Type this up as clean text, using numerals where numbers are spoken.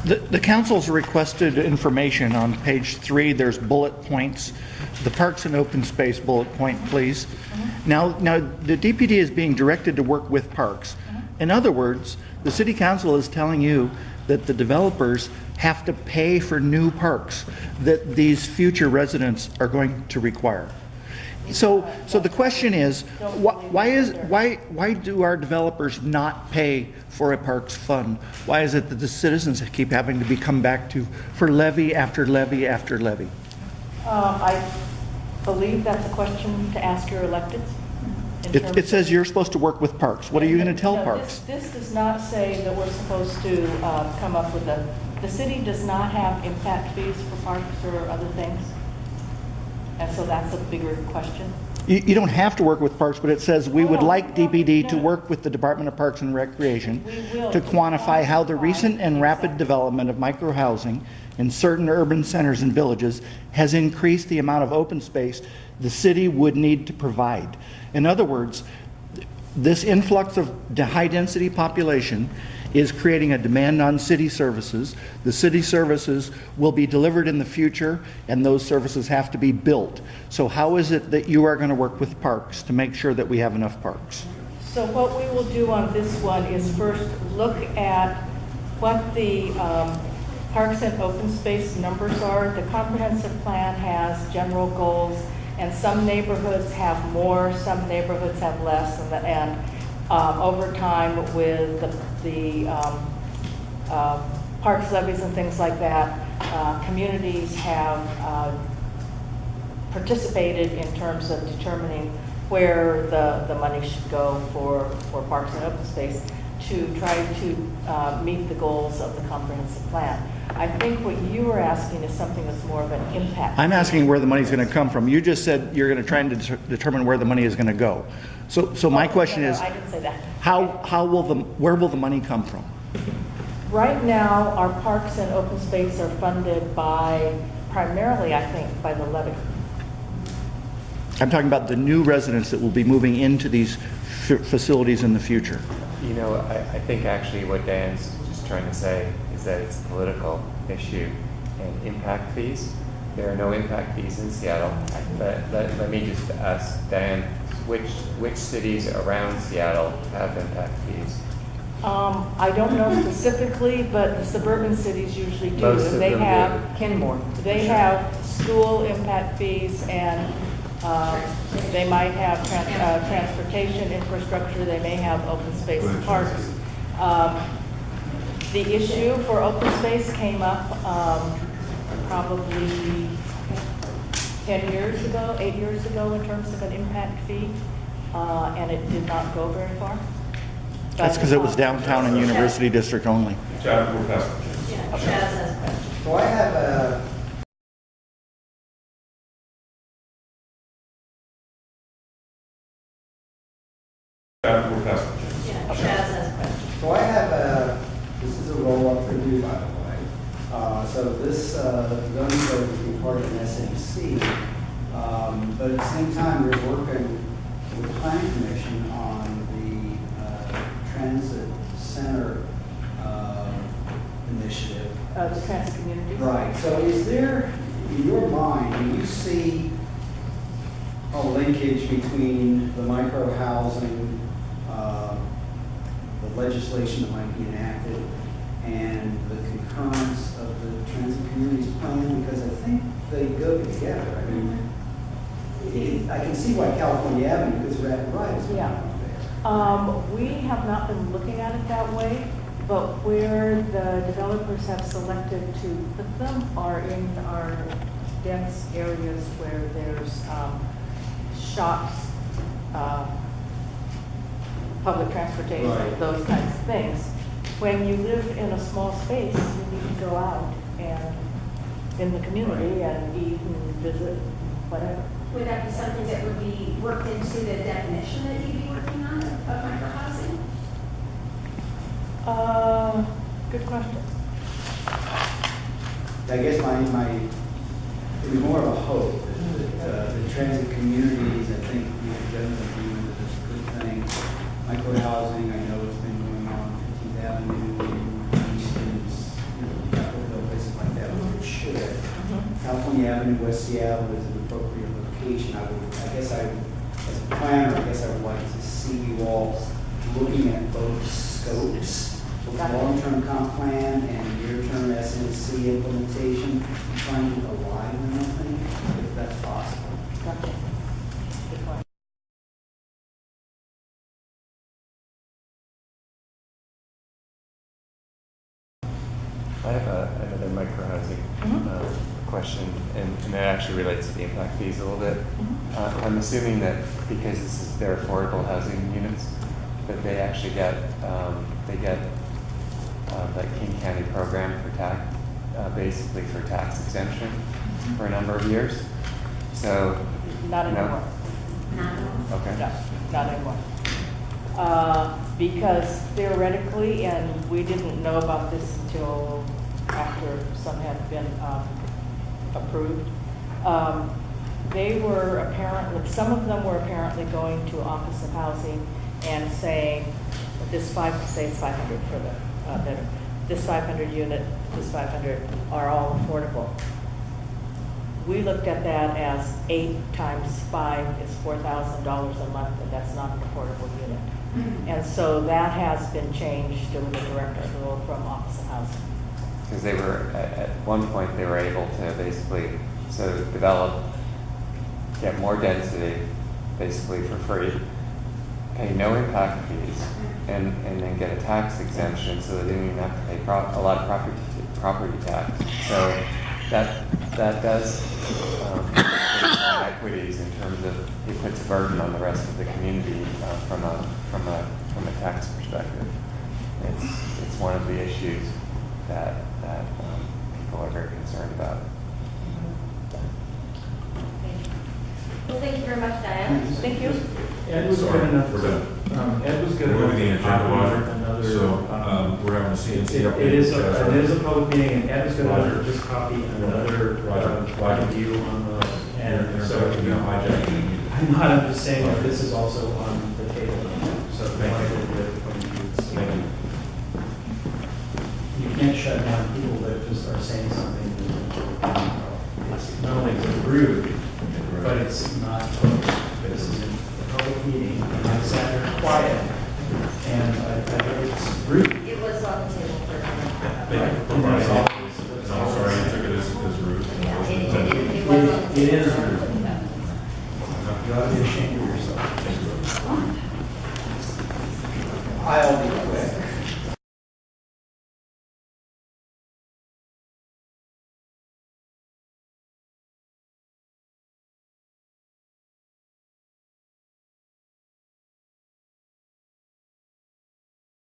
The council's requested information on page 3. There's bullet points. The parks and open space bullet point, please. Now the DPD is being directed to work with parks. In other words, the city council is telling you that the developers have to pay for new parks that these future residents are going to require. So the question is, why do our developers not pay for a parks fund? Why is it that the citizens keep having to come back to for levy after levy after levy? I believe that's a question to ask your electeds. It says you're supposed to work with parks. What are you going to tell parks? This does not say that we're supposed to come up with the city does not have impact fees for parks or other things. And so that's a bigger question. You don't have to work with parks, but it says we would like DPD to work with the Department of Parks and Recreation to quantify how the recent and rapid development of microhousing in certain urban centers and villages has increased the amount of open space the city would need to provide. In other words, this influx of high-density population is creating a demand on city services. The city services will be delivered in the future, and those services have to be built. So how is it that you are going to work with parks to make sure that we have enough parks? So what we will do on this one is first look at what the parks and open space numbers are. The comprehensive plan has general goals, and some neighborhoods have more, some neighborhoods have less, and over time with the parks levies and things like that, communities have participated in terms of determining where the money should go for parks and open space to try to meet the goals of the comprehensive plan. I think what you were asking is something that's more of an impact. I'm asking where the money is going to come from. You just said you're going to try and determine where the money is going to go. So my question is, I didn't say that. Where will the money come from? Right now, our parks and open space are funded by, primarily, I think, by the levy. I'm talking about the new residents that will be moving into these facilities in the future. You know, I think actually what Dan's just trying to say is that it's a political issue, and impact fees. There are no impact fees in Seattle. Let me just ask Dan, which cities around Seattle have impact fees? I don't know specifically, but the suburban cities usually do. Most of they them have Kenmore. They have school impact fees, and they might have transportation infrastructure. They may have open space parks. The issue for open space came up probably 10 years ago, 8 years ago, in terms of an impact fee, and it did not go very far. That's because it was downtown and University District only. Chad, we'll pass. So I have a So I have this is a roll-up for you, by the way. So this zoning code will be part of an SMC, but at the same time, we're working with the Planning Commission on the transit center initiative. The transit community. Right. So is there, in your mind, do you see a linkage between the micro-housing, the legislation that might be enacted, and the concurrence of the transit communities plan? Because I think they go together. I mean, I can see why California Avenue, because rapid ride is going on there. We have not been looking at it that way, but where the developers have selected to put them are in our dense areas where there's shops, public transportation, Right. those kinds of things. When you live in a small space, you need to go out and in the community and eat and visit, whatever. Would that be something that would be worked into the definition that you'd be working on of microhousing? Good question. I guess it'd be more of a hope that the transit communities, I think, generally view it as a good thing. Microhousing, I know it's been going on 15th Avenue, Easton's, as a planner, I guess I would like to see you all looking at both scopes, both long-term comp plan and near-term SNC implementation, trying to align them, I think, if that's possible. Gotcha. Good point. I have another microhousing question, and that actually relates to the impact fees a little bit. I'm assuming that because this is their affordable housing units, that they actually get that King County program for tax, basically for tax exemption for a number of years. So Not anymore. Okay. No, not anymore. Because theoretically, and we didn't know about this until after some had been approved, they were apparently, some of them were apparently going to Office of Housing and saying, say it's 500 for the bidder. This 500 unit, this 500 are all affordable. We looked at that as 8 times 5 is $4,000 a month, and that's not an affordable unit. And so that has been changed to the director's rule from Office of Housing. Because they were, at one point, they were able to basically, get more density, basically for free, pay no impact fees, and then get a tax exemption, so they didn't even have to pay a lot of property tax. So that does create equities in terms of it puts a burden on the rest of the community from a tax perspective. It's one of the issues that people are very concerned about. Well, thank you very much, Diane. Thank you. Ed was good enough. We're done. Ed was good We're enough. moving the to agenda, copy Roger. another, So we're having a CNC update. It is a public meeting, and Ed was good enough Roger. to just copy another Roger. view on the, and You're so. interrupting me, I'm hijacking. I'm not, I'm just saying that this is also on the table. So Thank you. Thank you. You can't shut down people that just are saying something. It's not only is it rude, but it's not, this is a public meeting, and I sat there quiet, and I think it's rude. It was on the table for Thank you for providing it. And I'm sorry you took it as rude. Yeah, It it wasn't intended. was on the It table. is rude. You ought to be ashamed of yourself. I'll be quick.